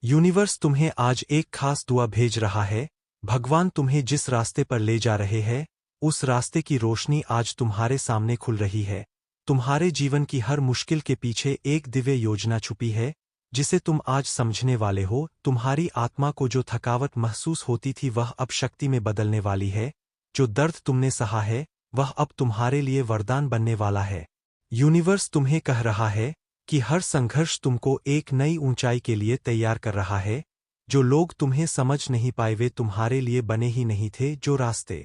Universe तुम्हें आज एक खास दुआ भेज रहा है। भगवान तुम्हें जिस रास्ते पर ले जा रहे हैं, उस रास्ते की रोशनी आज तुम्हारे सामने खुल रही है। तुम्हारे जीवन की हर मुश्किल के पीछे एक दिव्य योजना छुपी है, जिसे तुम आज समझने वाले हो। तुम्हारी आत्मा को जो थकावट महसूस होती थी, वह अब शक्ति में बदलने वाली है। जो दर्द तुमने सहा है, वह अब तुम्हारे लिए वरदान बनने वाला है। यूनिवर्स तुम्हें कह रहा है कि हर संघर्ष तुमको एक नई ऊंचाई के लिए तैयार कर रहा है। जो लोग तुम्हें समझ नहीं पाए, वे तुम्हारे लिए बने ही नहीं थे। जो रास्ते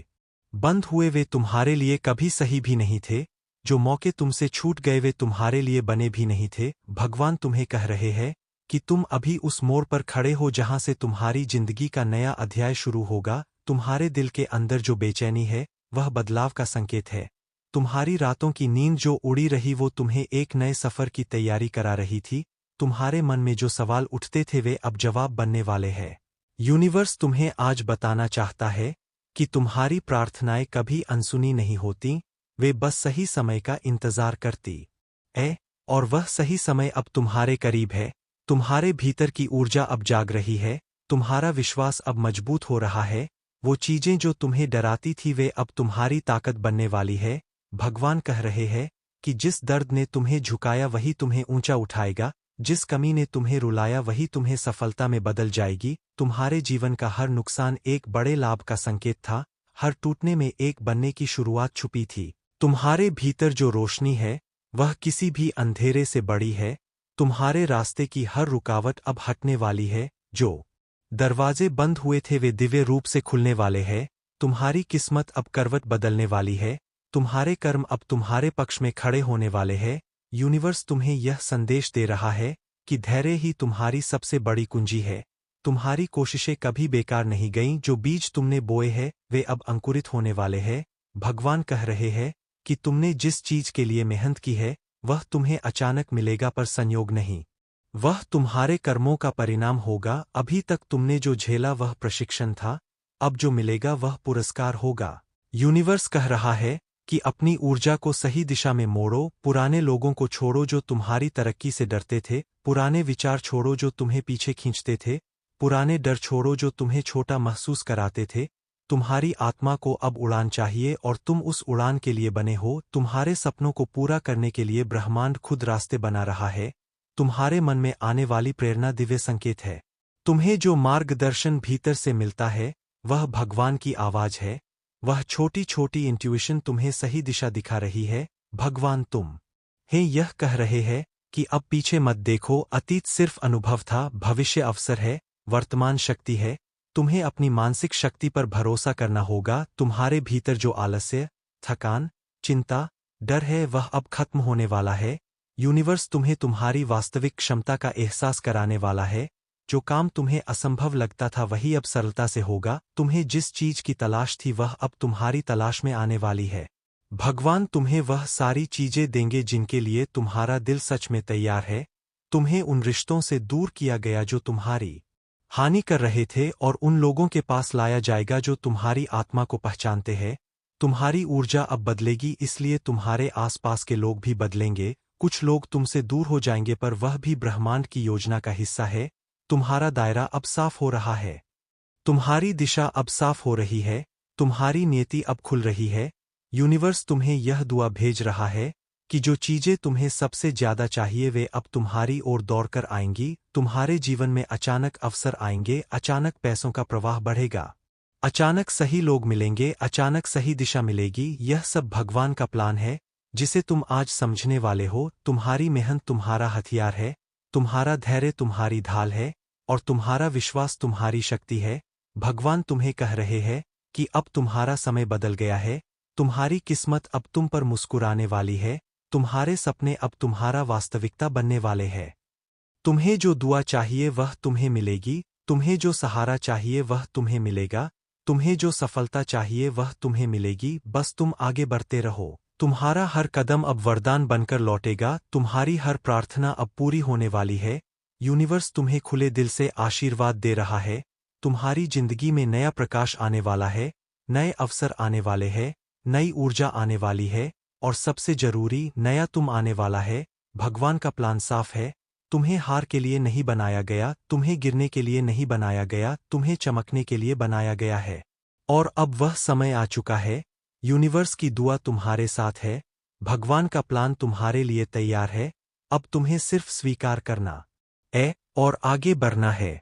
बंद हुए, वे तुम्हारे लिए कभी सही भी नहीं थे। जो मौके तुमसे छूट गए, वे तुम्हारे लिए बने भी नहीं थे। भगवान तुम्हें कह रहे हैं कि तुम अभी उस मोड़ पर खड़े हो जहां से तुम्हारी जिंदगी का नया अध्याय शुरू होगा। तुम्हारे दिल के अंदर जो बेचैनी है, वह बदलाव का संकेत है। तुम्हारी रातों की नींद जो उड़ी रही, वो तुम्हें एक नए सफर की तैयारी करा रही थी। तुम्हारे मन में जो सवाल उठते थे, वे अब जवाब बनने वाले हैं। यूनिवर्स तुम्हें आज बताना चाहता है कि तुम्हारी प्रार्थनाएं कभी अनसुनी नहीं होती। वे बस सही समय का इंतजार करती है, और वह सही समय अब तुम्हारे करीब है। तुम्हारे भीतर की ऊर्जा अब जाग रही है। तुम्हारा विश्वास अब मजबूत हो रहा है। वो चीजें जो तुम्हें डराती थी, वे अब तुम्हारी ताकत बनने वाली है। भगवान कह रहे हैं कि जिस दर्द ने तुम्हें झुकाया, वही तुम्हें ऊंचा उठाएगा। जिस कमी ने तुम्हें रुलाया, वही तुम्हें सफलता में बदल जाएगी। तुम्हारे जीवन का हर नुकसान एक बड़े लाभ का संकेत था। हर टूटने में एक बनने की शुरुआत छुपी थी। तुम्हारे भीतर जो रोशनी है, वह किसी भी अंधेरे से बड़ी है। तुम्हारे रास्ते की हर रुकावट अब हटने वाली है। जो दरवाजे बंद हुए थे, वे दिव्य रूप से खुलने वाले हैं। तुम्हारी किस्मत अब करवट बदलने वाली है। तुम्हारे कर्म अब तुम्हारे पक्ष में खड़े होने वाले हैं। यूनिवर्स तुम्हें यह संदेश दे रहा है कि धैर्य ही तुम्हारी सबसे बड़ी कुंजी है। तुम्हारी कोशिशें कभी बेकार नहीं गईं। जो बीज तुमने बोए हैं, वे अब अंकुरित होने वाले हैं। भगवान कह रहे हैं कि तुमने जिस चीज के लिए मेहनत की है, वह तुम्हें अचानक मिलेगा, पर संयोग नहीं। वह तुम्हारे कर्मों का परिणाम होगा। अभी तक तुमने जो झेला, वह प्रशिक्षण था। अब जो मिलेगा, वह पुरस्कार होगा। यूनिवर्स कह रहा है कि अपनी ऊर्जा को सही दिशा में मोड़ो। पुराने लोगों को छोड़ो जो तुम्हारी तरक्की से डरते थे। पुराने विचार छोड़ो जो तुम्हें पीछे खींचते थे। पुराने डर छोड़ो जो तुम्हें छोटा महसूस कराते थे। तुम्हारी आत्मा को अब उड़ान चाहिए, और तुम उस उड़ान के लिए बने हो। तुम्हारे सपनों को पूरा करने के लिए ब्रह्मांड खुद रास्ते बना रहा है। तुम्हारे मन में आने वाली प्रेरणा दिव्य संकेत है। तुम्हें जो मार्गदर्शन भीतर से मिलता है, वह भगवान की आवाज है। वह छोटी छोटी इंट्यूशन तुम्हें सही दिशा दिखा रही है। भगवान तुम हैं यह कह रहे हैं कि अब पीछे मत देखो। अतीत सिर्फ अनुभव था, भविष्य अवसर है, वर्तमान शक्ति है। तुम्हें अपनी मानसिक शक्ति पर भरोसा करना होगा। तुम्हारे भीतर जो आलस्य, थकान, चिंता, डर है, वह अब खत्म होने वाला है। यूनिवर्स तुम्हें तुम्हारी वास्तविक क्षमता का एहसास कराने वाला है। जो काम तुम्हें असंभव लगता था, वही अब सरलता से होगा। तुम्हें जिस चीज की तलाश थी, वह अब तुम्हारी तलाश में आने वाली है। भगवान तुम्हें वह सारी चीजें देंगे जिनके लिए तुम्हारा दिल सच में तैयार है। तुम्हें उन रिश्तों से दूर किया गया जो तुम्हारी हानि कर रहे थे, और उन लोगों के पास लाया जाएगा जो तुम्हारी आत्मा को पहचानते हैं। तुम्हारी ऊर्जा अब बदलेगी, इसलिए तुम्हारे आसपास के लोग भी बदलेंगे। कुछ लोग तुमसे दूर हो जाएंगे, पर वह भी ब्रह्मांड की योजना का हिस्सा है। तुम्हारा दायरा अब साफ हो रहा है। तुम्हारी दिशा अब साफ हो रही है। तुम्हारी नियति अब खुल रही है। यूनिवर्स तुम्हें यह दुआ भेज रहा है कि जो चीजें तुम्हें सबसे ज्यादा चाहिए, वे अब तुम्हारी ओर दौड़कर आएंगी। तुम्हारे जीवन में अचानक अवसर आएंगे। अचानक पैसों का प्रवाह बढ़ेगा। अचानक सही लोग मिलेंगे। अचानक सही दिशा मिलेगी। यह सब भगवान का प्लान है, जिसे तुम आज समझने वाले हो। तुम्हारी मेहनत तुम्हारा हथियार है। तुम्हारा धैर्य तुम्हारी ढाल है, और तुम्हारा विश्वास तुम्हारी शक्ति है। भगवान तुम्हें कह रहे हैं कि अब तुम्हारा समय बदल गया है। तुम्हारी किस्मत अब तुम पर मुस्कुराने वाली है। तुम्हारे सपने अब तुम्हारा वास्तविकता बनने वाले हैं। तुम्हें जो दुआ चाहिए, वह तुम्हें मिलेगी। तुम्हें जो सहारा चाहिए, वह तुम्हें मिलेगा। तुम्हें जो सफलता चाहिए, वह तुम्हें मिलेगी। बस तुम आगे बढ़ते रहो। तुम्हारा हर कदम अब वरदान बनकर लौटेगा। तुम्हारी हर प्रार्थना अब पूरी होने वाली है। यूनिवर्स तुम्हें खुले दिल से आशीर्वाद दे रहा है। तुम्हारी जिंदगी में नया प्रकाश आने वाला है। नए अवसर आने वाले हैं। नई ऊर्जा आने वाली है, और सबसे जरूरी, नया तुम आने वाला है। भगवान का प्लान साफ है। तुम्हें हार के लिए नहीं बनाया गया, तुम्हें गिरने के लिए नहीं बनाया गया, तुम्हें चमकने के लिए बनाया गया है। और अब वह समय आ चुका है, यूनिवर्स की दुआ तुम्हारे साथ है, भगवान का प्लान तुम्हारे लिए तैयार है, अब तुम्हें सिर्फ स्वीकार करना है और आगे बढ़ना है।